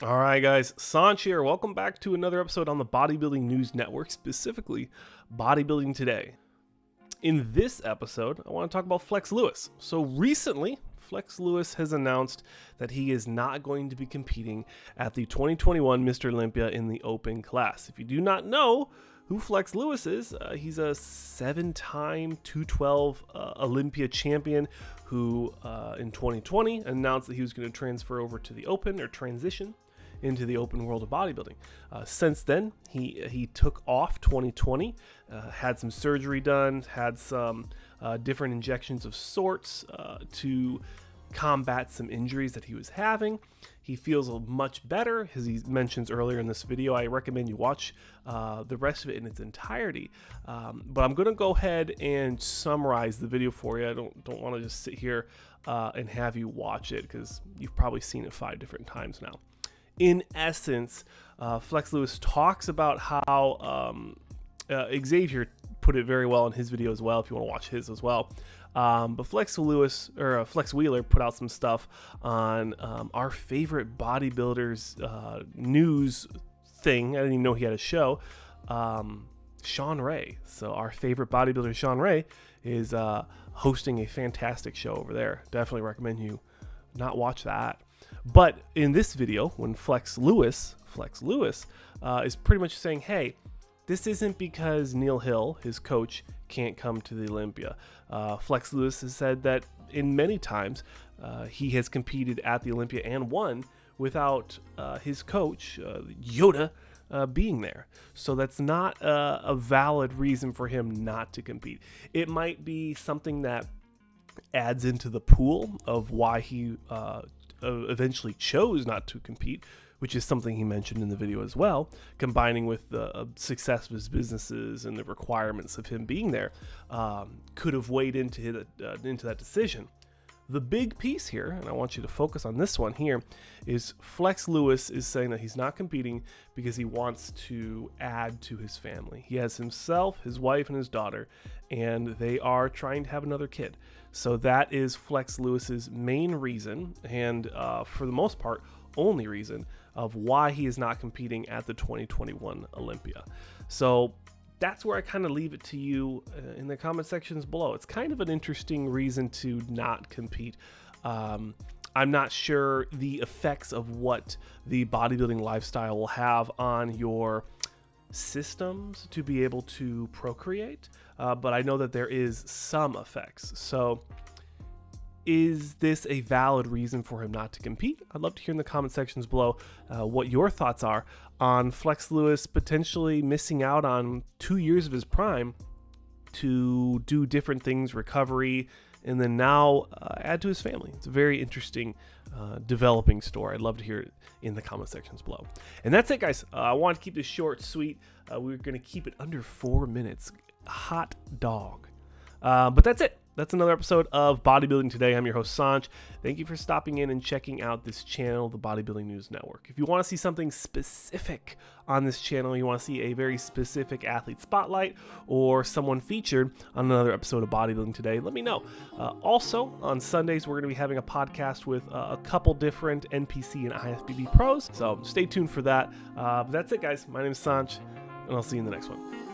All right, guys, Sanch here. Welcome back to another episode on the Bodybuilding News Network, specifically Bodybuilding Today. In this episode, I want to talk about Flex Lewis. So recently, Flex Lewis has announced that he is not going to be competing at the 2021 Mr. Olympia in the open class. If you do not know who Flex Lewis is, he's a 7-time 212 Olympia champion who in 2020 announced that he was going to transfer over to the open or transition into the open world of bodybuilding. Since then, he took off 2020, had some surgery done, had some different injections of sorts to combat some injuries that he was having. He feels much better, as he mentions earlier in this video. I recommend you watch the rest of it in its entirety. But I'm going to go ahead and summarize the video for you. I don't want to just sit here and have you watch it, because you've probably seen it 5 different times now. In essence, Flex Lewis talks about how Xavier put it very well in his video as well, if you want to watch his as well. But Flex Wheeler put out some stuff on our favorite bodybuilders news thing. I didn't even know he had a show. Sean Ray. So our favorite bodybuilder, Sean Ray, is hosting a fantastic show over there. Definitely recommend you not watch that. But in this video, when Flex Lewis is pretty much saying, hey, this isn't because Neil Hill, his coach, can't come to the Olympia. Flex Lewis has said that in many times he has competed at the Olympia and won without his coach, Yoda, being there. So that's not a valid reason for him not to compete. It might be something that adds into the pool of why he eventually chose not to compete, which is something he mentioned in the video as well, combining with the success of his businesses and the requirements of him being there, could have weighed into that decision. The big piece here, and I want you to focus on this one here, is Flex Lewis is saying that he's not competing because he wants to add to his family. He has himself, his wife, and his daughter, and they are trying to have another kid. So that is Flex Lewis's main reason, and for the most part, only reason of why he is not competing at the 2021 Olympia. So that's where I kind of leave it to you in the comment sections below. It's kind of an interesting reason to not compete. I'm not sure the effects of what the bodybuilding lifestyle will have on your systems to be able to procreate, but I know that there is some effects. So is this a valid reason for him not to compete? I'd love to hear in the comment sections below what your thoughts are on Flex Lewis potentially missing out on 2 years of his prime to do different things, recovery, and then now add to his family. It's a very interesting developing story. I'd love to hear it in the comment sections below. And that's it, guys. I want to keep this short, sweet. We're going to keep it under 4 minutes. Hot dog. But that's it. That's another episode of Bodybuilding Today. I'm your host, Sanch. Thank you for stopping in and checking out this channel, the Bodybuilding News Network. If you want to see something specific on this channel, you want to see a very specific athlete spotlight or someone featured on another episode of Bodybuilding Today, let me know. Also, on Sundays, we're going to be having a podcast with a couple different NPC and IFBB pros, so stay tuned for that. But that's it, guys. My name is Sanch, and I'll see you in the next one.